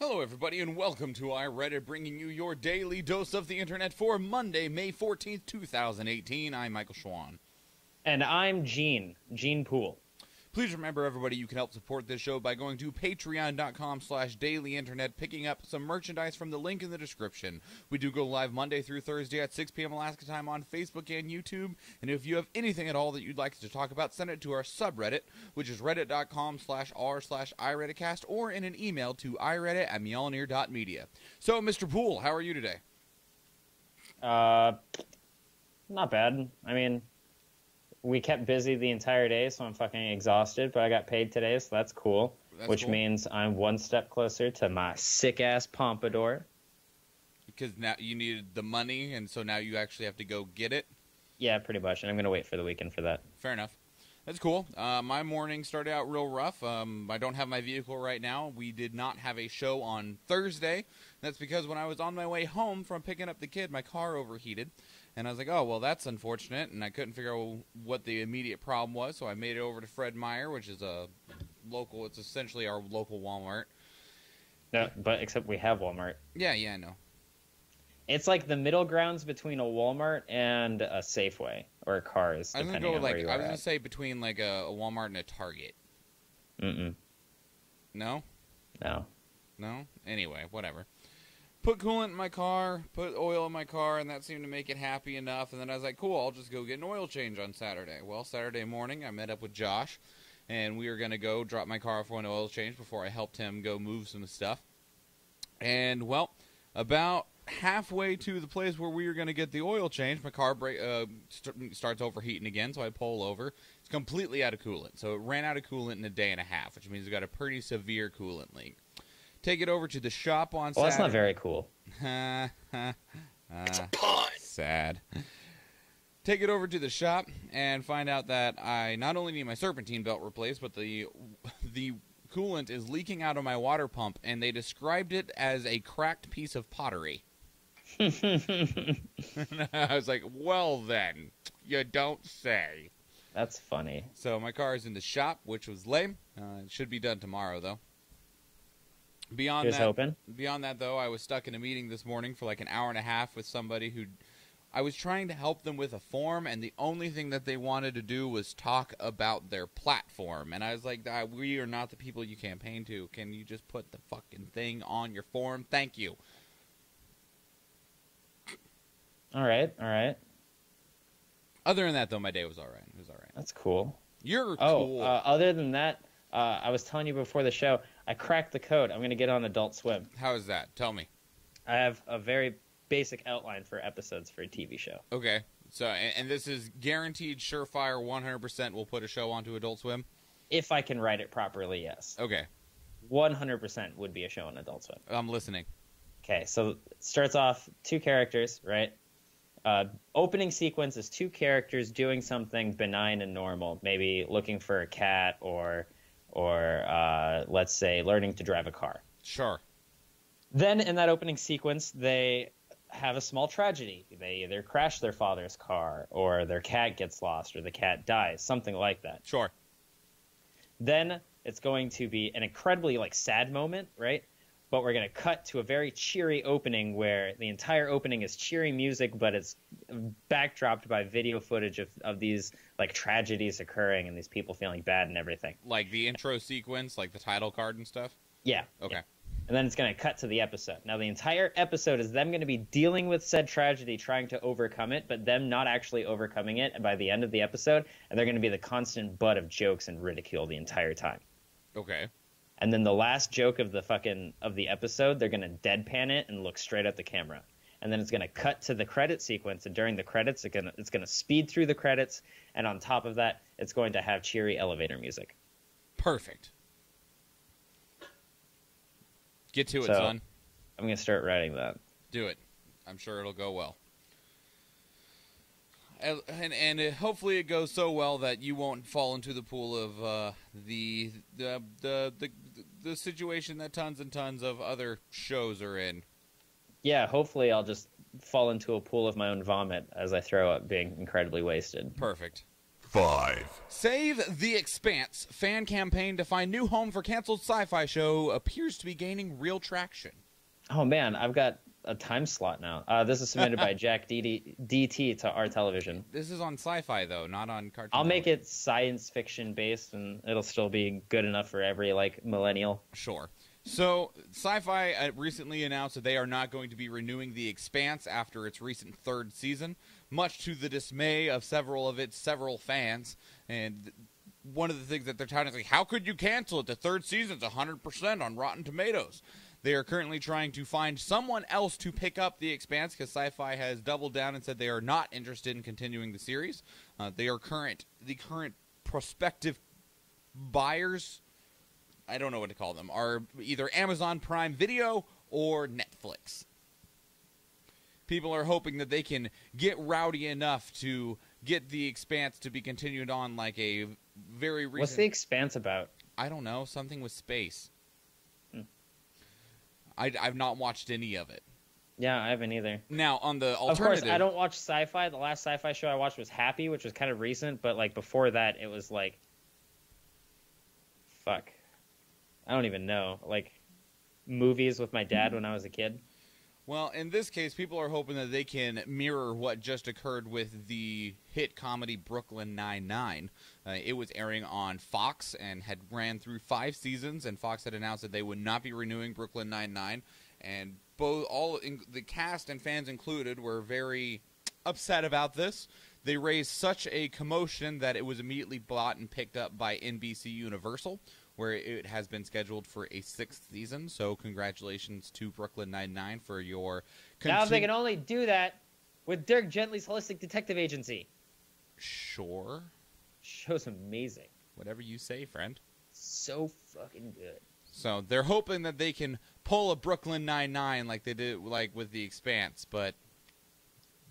Hello everybody and welcome to iReadit, bringing you your daily dose of the internet for Monday, May 14th, 2018. I'm Michael Schwahn. And I'm Gene Poole. Please remember, everybody, you can help support this show by going to patreon.com/dailyinternet, picking up some merchandise from the link in the description. We do go live Monday through Thursday at 6 p.m. Alaska time on Facebook and YouTube. And if you have anything at all that you'd like to talk about, send it to our subreddit, which is reddit.com/r/iRedditcast, or in an email to iReddit@mjolnir.media. So, Mr. Poole, how are you today? Not bad. I mean, we kept busy the entire day, so I'm fucking exhausted, but I got paid today, so that's cool. Which means I'm one step closer to my sick-ass pompadour. Because now you needed the money, and so now you actually have to go get it? Yeah, pretty much, and I'm going to wait for the weekend for that. Fair enough. That's cool. My morning started out real rough. I don't have my vehicle right now. We did not have a show on Thursday. That's because when I was on my way home from picking up the kid, my car overheated. And I was like, oh, well, that's unfortunate. And I couldn't figure out what the immediate problem was. So I made it over to Fred Meyer, which is it's essentially our local Walmart. No, but except we have Walmart. Yeah, I know. It's like the middle grounds between a Walmart and a Safeway or a Cars. I was gonna say between like a Walmart and a Target. Mm-mm. No? No. No? Anyway, whatever. Put coolant in my car, put oil in my car, and that seemed to make it happy enough. And then I was like, cool, I'll just go get an oil change on Saturday. Well, Saturday morning, I met up with Josh, and we were going to go drop my car for an oil change before I helped him go move some stuff. And, well, about halfway to the place where we were going to get the oil change, my car starts overheating again, so I pull over. It's completely out of coolant. So it ran out of coolant in a day and a half, which means it got a pretty severe coolant leak. Take it over to the shop on Saturday. Well, that's not very cool. It's a pun. Sad. Take it over to the shop and find out that I not only need my serpentine belt replaced, but the coolant is leaking out of my water pump, and they described it as a cracked piece of pottery. I was like, well then, you don't say. That's funny. So my car is in the shop, which was lame. It should be done tomorrow, though. Beyond that, though, I was stuck in a meeting this morning for like an hour and a half with somebody who I was trying to help them with a form, and the only thing that they wanted to do was talk about their platform. And I was like, we are not the people you campaign to. Can you just put the fucking thing on your form? Thank you. All right. Other than that, though, my day was all right. It was all right. That's cool. You're cool. Other than that, I was telling you before the show, I cracked the code. I'm going to get on Adult Swim. How is that? Tell me. I have a very basic outline for episodes for a TV show. Okay. So, and this is guaranteed, surefire, 100% we'll put a show onto Adult Swim? If I can write it properly, yes. Okay. 100% would be a show on Adult Swim. I'm listening. Okay, so it starts off 2 characters, right? Opening sequence is 2 characters doing something benign and normal, maybe looking for a cat or let's say learning to drive a car. Sure. Then in that opening sequence, they have a small tragedy. They either crash their father's car, or their cat gets lost, or the cat dies, something like that. Sure. Then it's going to be an incredibly sad moment, right? But we're going to cut to a very cheery opening where the entire opening is cheery music, but it's backdropped by video footage of these tragedies occurring and these people feeling bad and everything. Like the intro sequence, like the title card and stuff? Yeah. Okay. Yeah. And then it's going to cut to the episode. Now, the entire episode is them going to be dealing with said tragedy, trying to overcome it, but them not actually overcoming it by the end of the episode, and they're going to be the constant butt of jokes and ridicule the entire time. Okay. And then the last joke of the episode, they're going to deadpan it and look straight at the camera. And then it's going to cut to the credit sequence, and during the credits, it's going to speed through the credits, and on top of that, it's going to have cheery elevator music. Perfect. Get to it, son. I'm going to start writing that. Do it. I'm sure it'll go well. And hopefully it goes so well that you won't fall into the pool of the situation that tons and tons of other shows are in. Yeah, hopefully I'll just fall into a pool of my own vomit as I throw up, being incredibly wasted. Perfect. 5, Save the Expanse fan campaign to find new home for canceled sci-fi show appears to be gaining real traction. Oh man, I've got a time slot now. This is submitted by Jack DT to our television. This is on SyFy though, not on Cartoon. I'll make it science fiction based, and it'll still be good enough for every millennial. Sure. So, SyFy recently announced that they are not going to be renewing The Expanse after its recent third season, much to the dismay of several fans. And one of the things that they're touting is like, how could you cancel it? The third season's 100% on Rotten Tomatoes. They are currently trying to find someone else to pick up The Expanse because SyFy has doubled down and said they are not interested in continuing the series. They are the current prospective buyers, I don't know what to call them, are either Amazon Prime Video or Netflix. People are hoping that they can get rowdy enough to get The Expanse to be continued on like a very recent... What's The Expanse about? I don't know. Something with space. I've not watched any of it. Yeah, I haven't either. Now, on the alternative... Of course, I don't watch sci-fi. The last sci-fi show I watched was Happy, which was kind of recent, but before that, it was fuck. I don't even know. Movies with my dad when I was a kid. Well, in this case, people are hoping that they can mirror what just occurred with the hit comedy Brooklyn Nine-Nine. It was airing on Fox and had ran through 5 seasons, and Fox had announced that they would not be renewing Brooklyn Nine-Nine. And the cast and fans included were very upset about this. They raised such a commotion that it was immediately bought and picked up by NBC Universal, where it has been scheduled for a 6th season. So congratulations to Brooklyn Nine-Nine for your... Now they can only do that with Dirk Gently's Holistic Detective Agency. Sure. Show's amazing. Whatever you say, friend. So fucking good. So they're hoping that they can pull a Brooklyn Nine-Nine like they did with The Expanse, but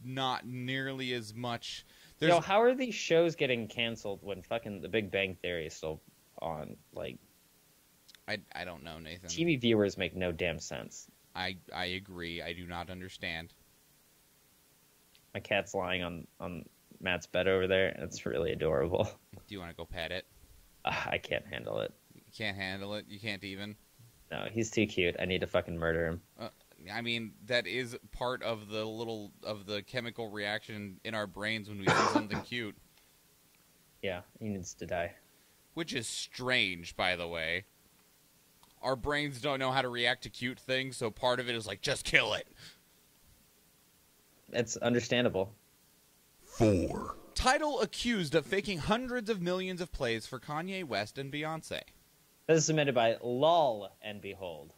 not nearly as much. How are these shows getting canceled when fucking The Big Bang Theory is still on? I don't know, Nathan. TV viewers make no damn sense. I agree. I do not understand. My cat's lying on Matt's bed over there, and it's really adorable. Do you want to go pet it? I can't handle it. You can't handle it? You can't even? No, he's too cute. I need to fucking murder him. I mean, that is part of the chemical reaction in our brains when we see something cute. Yeah, he needs to die. Which is strange, by the way. Our brains don't know how to react to cute things, so part of it is like, just kill it. It's understandable. 4, Tidal accused of faking hundreds of millions of plays for Kanye West and Beyoncé. This is submitted by Lol and Behold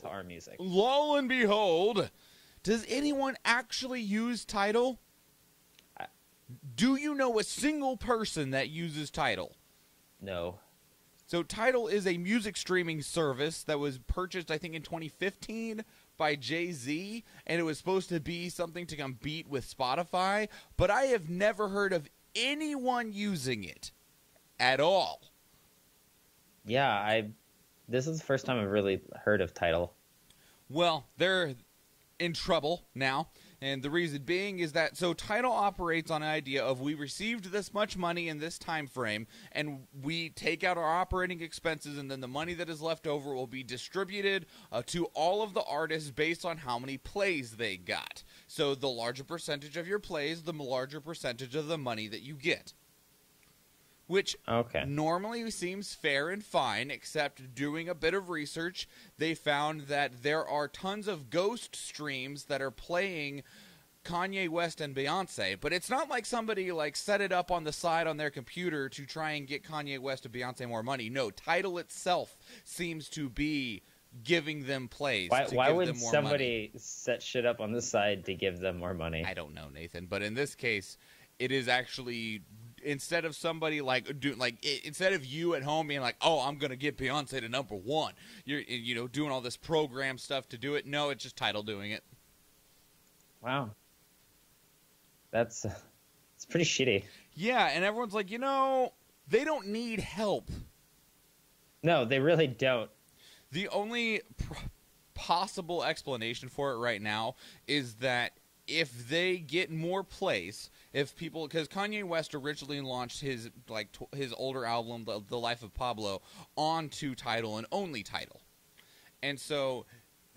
to our music. Lo and behold, does anyone actually use Tidal? Do you know a single person that uses Tidal? No. So Tidal is a music streaming service that was purchased, I think, in 2015 by Jay-Z, and it was supposed to be something to compete with Spotify, but I have never heard of anyone using it at all. Yeah, this is the first time I've really heard of Tidal. Well, they're in trouble now, and the reason being is that Tidal operates on an idea of we received this much money in this time frame, and we take out our operating expenses, and then the money that is left over will be distributed to all of the artists based on how many plays they got. So the larger percentage of your plays, the larger percentage of the money that you get. Which normally seems fair and fine, except doing a bit of research, they found that there are tons of ghost streams that are playing Kanye West and Beyoncé, but it's not like somebody set it up on the side on their computer to try and get Kanye West and Beyoncé more money. No, Tidal itself seems to be giving them plays. Why would somebody set shit up on the side to give them more money? I don't know, Nathan, but in this case, it is actually... Instead of somebody instead of you at home being like, oh, I'm gonna get Beyonce to #1, you're doing all this program stuff to do it. No, it's just Tidal doing it. Wow, it's pretty shitty. Yeah, and everyone's like, they don't need help. No, they really don't. The only possible explanation for it right now is that if they get more plays If people, because Kanye West originally launched his his older album, The Life of Pablo, onto Tidal and only Tidal, and so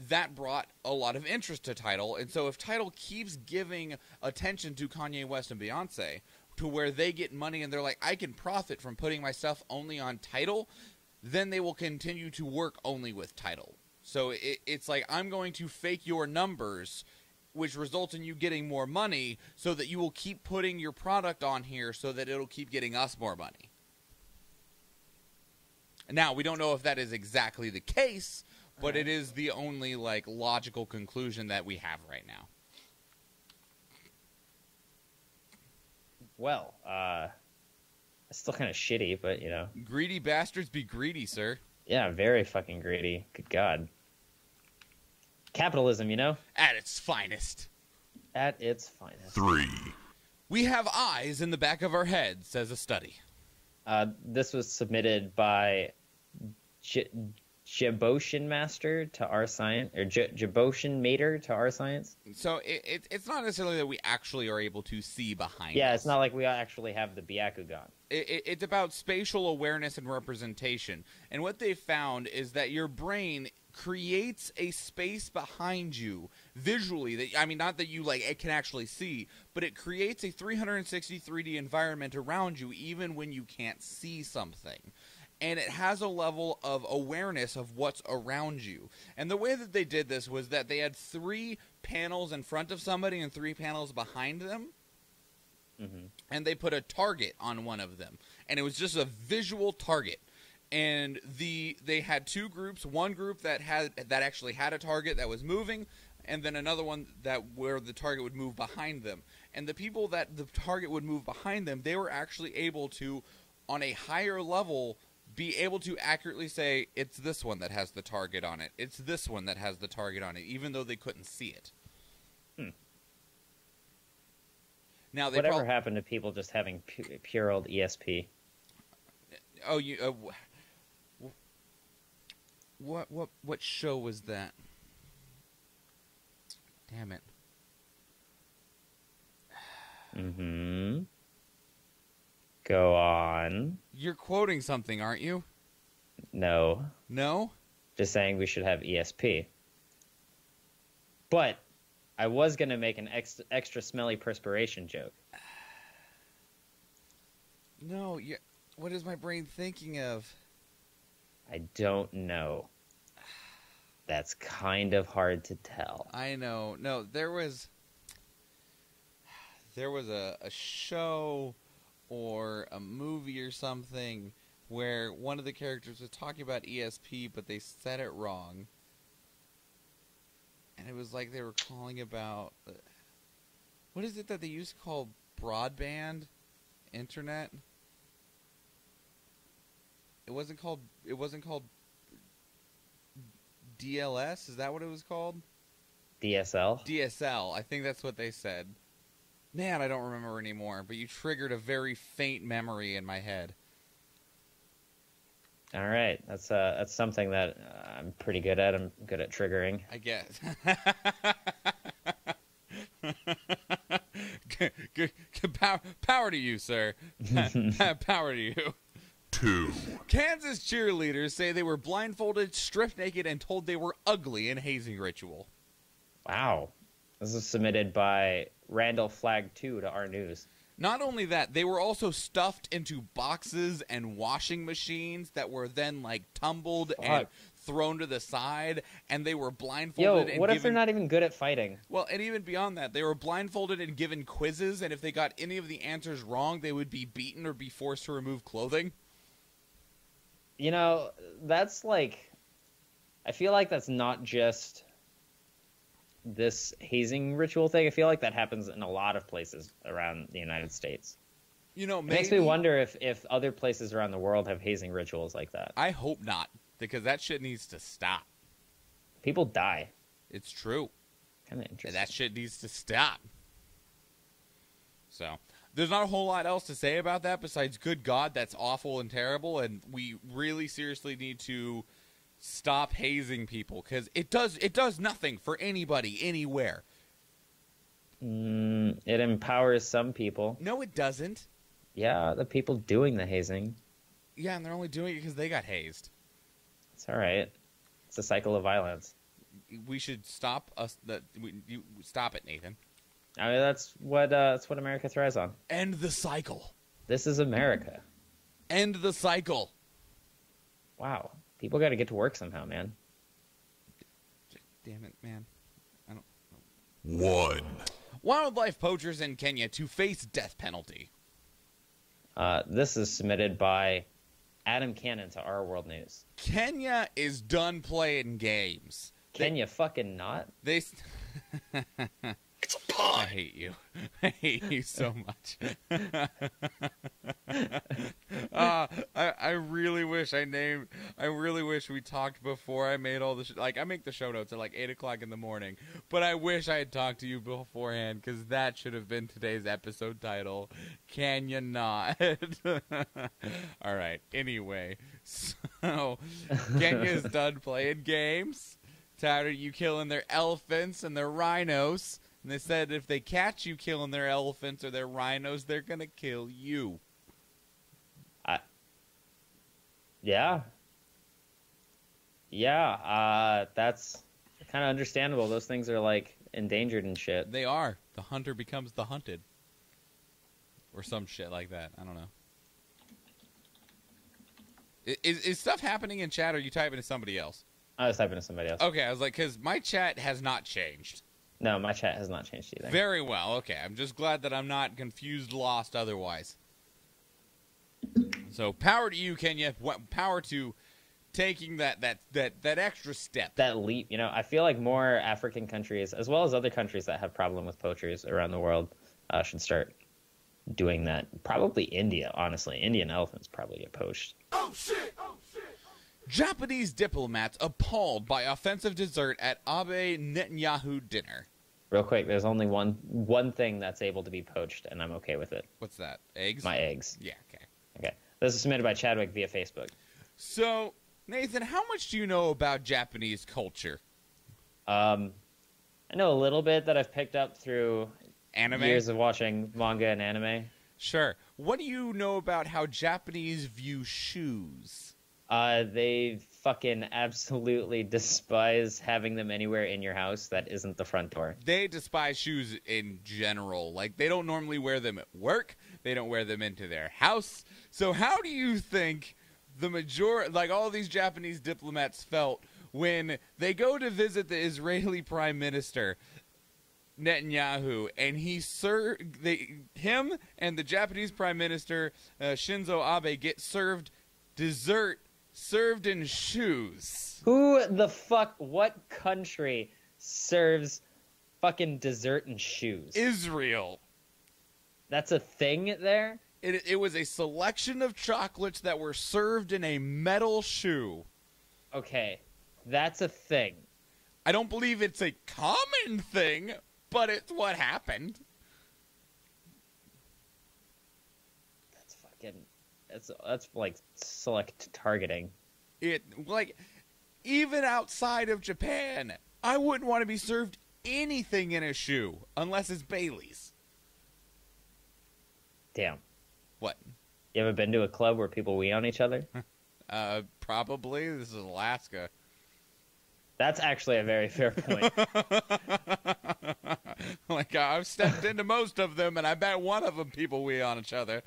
that brought a lot of interest to Tidal. And so if Tidal keeps giving attention to Kanye West and Beyonce to where they get money and they're like, I can profit from putting my stuff only on Tidal, then they will continue to work only with Tidal. So it's like, I'm going to fake your numbers, which results in you getting more money, so that you will keep putting your product on here so that it'll keep getting us more money. Now, we don't know if that is exactly the case, but it is the only logical conclusion that we have right now. Well, it's still kind of shitty, but, Greedy bastards be greedy, sir. Yeah, very fucking greedy. Good God. Capitalism, At its finest. At its finest. 3, We have eyes in the back of our head, says a study. This was submitted by Jaboshin Master to our science, or Jaboshin Mater to our science. So it's not necessarily that we actually are able to see behind Yeah, us. it's not like we actually have the Byakugan. It's about spatial awareness and representation. And what they found is that your brain creates a space behind you visually. Not that you it can actually see, but it creates a 360 3D environment around you even when you can't see something. And it has a level of awareness of what's around you. And the way that they did this was that they had 3 panels in front of somebody and 3 panels behind them. Mm-hmm. And they put a target on one of them. And it was just a visual target. And they had 2 groups. One group that actually had a target that was moving, and then another one where the target would move behind them. And the people that the target would move behind them, they were actually able to, on a higher level, be able to accurately say, it's this one that has the target on it. It's this one that has the target on it, even though they couldn't see it. Now, whatever happened to people just having pure old ESP? Oh, what show was that? Damn it. Mm-hmm. Go on. You're quoting something, aren't you? No. No? Just saying we should have ESP. But I was going to make an extra smelly perspiration joke. No, what is my brain thinking of? I don't know. That's kind of hard to tell. I know. No, there was a show or a movie or something where one of the characters was talking about ESP, but they said it wrong. And it was like they were calling about... what is it that they used to call broadband internet? It wasn't called DLS? Is that what it was called? DSL? DSL. I think that's what they said. Man, I don't remember anymore, but you triggered a very faint memory in my head. All right. That's something that I'm pretty good at. I'm good at triggering. I guess. Power to you, sir. Power to you. 2, Kansas cheerleaders say they were blindfolded, stripped naked, and told they were ugly in hazing ritual. Wow. This is submitted by Randall Flag 2 to our news. Not only that, they were also stuffed into boxes and washing machines that were then tumbled and thrown to the side, and they were blindfolded. Yo, what if they're not even good at fighting? Well, and even beyond that, they were blindfolded and given quizzes, and if they got any of the answers wrong, they would be beaten or be forced to remove clothing. That's I feel like that's not just this hazing ritual thing. I feel like that happens in a lot of places around the United States. Maybe, it makes me wonder if other places around the world have hazing rituals like that. I hope not, because that shit needs to stop. People die. It's true. Kind of interesting. That shit needs to stop. So, there's not a whole lot else to say about that besides, good God, that's awful and terrible, and we really seriously need to stop hazing people, because it does nothing for anybody, anywhere. It empowers some people. No, it doesn't. Yeah, the people doing the hazing. Yeah, and they're only doing it because they got hazed. It's all right. It's a cycle of violence. We should stop us. You stop it, Nathan. I mean, that's what America thrives on. End the cycle. This is America. End the cycle. Wow. People got to get to work somehow, man. Damn it, man. I don't. 1. Wildlife poachers in Kenya to face death penalty. This is submitted by Adam Cannon to Our World News. Kenya is done playing games. Kenya fucking not? They. It's a pun. I hate you. I hate you so much. I really wish I really wish we talked before I made all the like I make the show notes at like 8 o'clock in the morning, but I wish I had talked to you beforehand because that should have been today's episode title. Can you not? All right. Anyway, so Kenya's done playing games. Tired of you killing their elephants and their rhinos. And they said if they catch you killing their elephants or their rhinos, they're going to kill you. Yeah. Yeah, that's kind of understandable. Those things are, like, endangered and shit. They are. The hunter becomes the hunted. Or some shit like that. I don't know. Is stuff happening in chat or are you typing to somebody else? I was typing to somebody else. Okay, I was like, because my chat has not changed. No, my chat has not changed either. Very well. Okay, I'm just glad that I'm not confused, lost otherwise. So, power to you, Kenya. Power to taking that extra step. That leap, you know, I feel like more African countries, as well as other countries that have problem with poachers around the world, should start doing that. Probably India, honestly. Indian elephants probably get poached. Oh, shit. Oh, shit. Japanese diplomats appalled by offensive dessert at ABE-NETANYAHU dinner. Real quick, there's only one thing that's able to be poached, and I'm okay with it. What's that? Eggs? My eggs. Yeah, okay. Okay. This is submitted by Chadwick via Facebook. So, Nathan, how much do you know about Japanese culture? I know a little bit that I've picked up through Anime? years of watching manga and anime. Sure. What do you know about how Japanese view shoes? They fucking absolutely despise having them anywhere in your house that isn't the front door. They despise shoes in general. Like, they don't normally wear them at work. They don't wear them into their house. So how do you think the all these Japanese diplomats felt when they go to visit the Israeli Prime Minister, Netanyahu, and him and the Japanese Prime Minister, Shinzo Abe, get served dessert served in shoes? Who the fuck, what country serves fucking dessert in shoes? Israel. That's a thing there? It was a selection of chocolates that were served in a metal shoe. Okay, that's a thing. I don't believe it's a common thing, but it's what happened. That's fucking... That's like select targeting. Even outside of Japan, I wouldn't want to be served anything in a shoe unless it's Bailey's. Damn. What? You ever been to a club where people wee on each other? Probably. This is Alaska. That's actually a very fair point. I've stepped into most of them, and I bet one of them people wee on each other.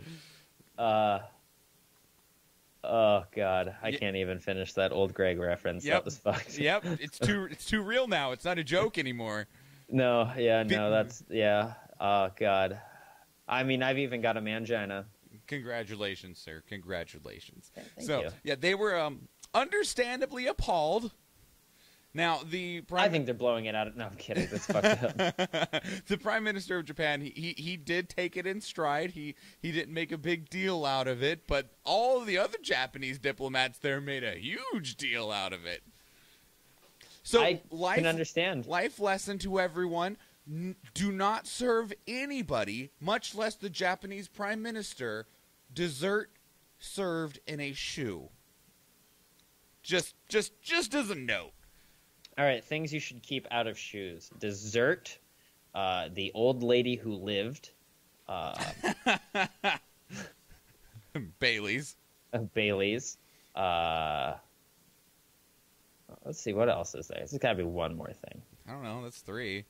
Oh god, I can't even finish that old Greg reference. Yep. That was fucked. Yep, it's too real now. It's not a joke anymore. No, that's oh god. I mean, I've even got a mangina. Congratulations, sir. Congratulations. Thank you. Yeah, they were understandably appalled. Now, I think they're blowing it out. No, I'm kidding. That's fucked up. The Prime Minister of Japan, he did take it in stride. He didn't make a big deal out of it, but all of the other Japanese diplomats there made a huge deal out of it. So I can understand. Life lesson to everyone: do not serve anybody, much less the Japanese Prime Minister, dessert served in a shoe. Just as a note. All right, things you should keep out of shoes. Dessert, the old lady who lived, Bailey's. Bailey's. Let's see, what else is there? There's got to be one more thing. I don't know. That's 3.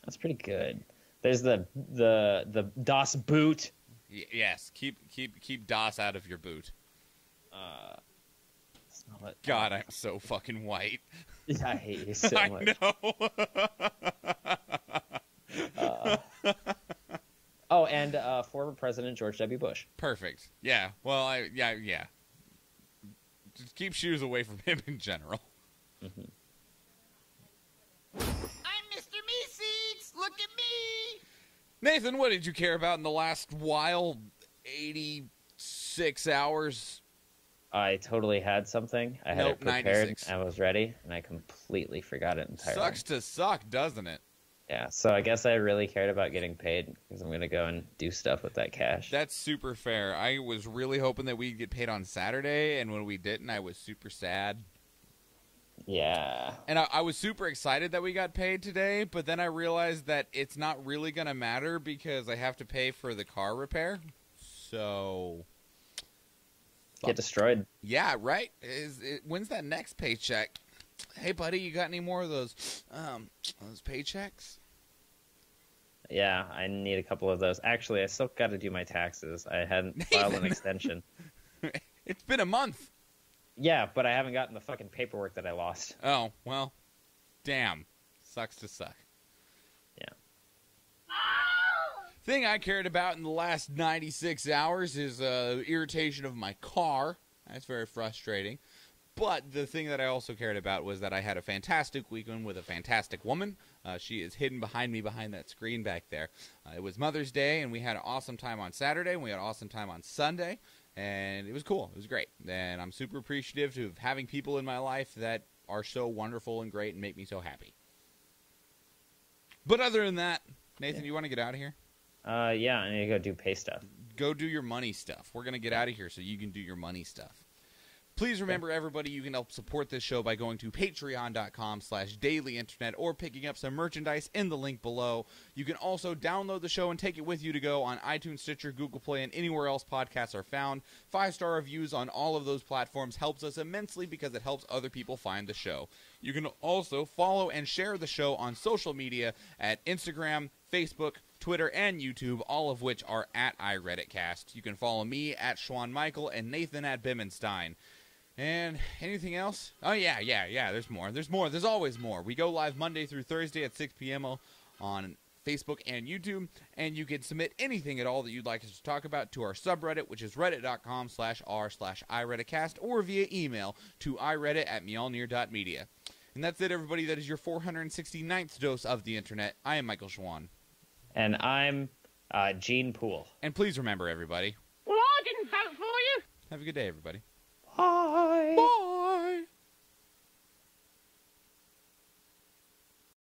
That's pretty good. There's the Das Boot. Yes. Keep DOS out of your boot. Smell it. God, I'm so fucking white. Yeah, I hate you so much. I know. Oh, and former President George W. Bush. Perfect. Yeah. Well, yeah. Just keep shoes away from him in general. Mm-hmm. I'm Mr. Meeseeks. Look at me. Nathan, what did you care about in the last while? 86 hours? I totally had something. I had it prepared. 96. I was ready, and I completely forgot it entirely. Sucks to suck, doesn't it? Yeah, so I guess I really cared about getting paid because I'm going to go and do stuff with that cash. That's super fair. I was really hoping that we'd get paid on Saturday, and when we didn't, I was super sad. Yeah. And I was super excited that we got paid today, but then I realized that it's not really going to matter because I have to pay for the car repair. So... Get destroyed. Yeah, right? When's that next paycheck? Hey, buddy, you got any more of those paychecks? Yeah, I need a couple of those. Actually, I still got to do my taxes. I hadn't filed an extension. It's been a month. Yeah, but I haven't gotten the fucking paperwork that I lost. Oh, well, damn. Sucks to suck. Yeah. Thing I cared about in the last 96 hours is irritation of my car. That's very frustrating. But the thing that I also cared about was that I had a fantastic weekend with a fantastic woman. She is hidden behind me behind that screen back there. It was Mother's Day, and we had an awesome time on Saturday, and we had an awesome time on Sunday. And it was cool. It was great. And I'm super appreciative of having people in my life that are so wonderful and great and make me so happy. But other than that, Nathan, you want to get out of here? Yeah, I need to go do pay stuff. Go do your money stuff. We're going to get out of here so you can do your money stuff. Please remember, everybody, you can help support this show by going to patreon.com/dailyinternet or picking up some merchandise in the link below. You can also download the show and take it with you to go on iTunes, Stitcher, Google Play, and anywhere else podcasts are found. 5-star reviews on all of those platforms helps us immensely because it helps other people find the show. You can also follow and share the show on social media at Instagram, Facebook, Twitter, and YouTube, all of which are at iReaditCast. You can follow me at Schwahn Michael and Nathan at Bimmenstein. And anything else? Oh, yeah, there's more. There's always more. We go live Monday through Thursday at 6 p.m. on Facebook and YouTube, and you can submit anything at all that you'd like us to talk about to our subreddit, which is reddit.com/r/iReaditCast, or via email to iReadit@mjolnir.media. And that's it, everybody. That is your 469th dose of the internet. I am Michael Schwahn. And I'm Gene Poole. And please remember, everybody. Well, I didn't vote for you. Have a good day, everybody. Bye. Bye.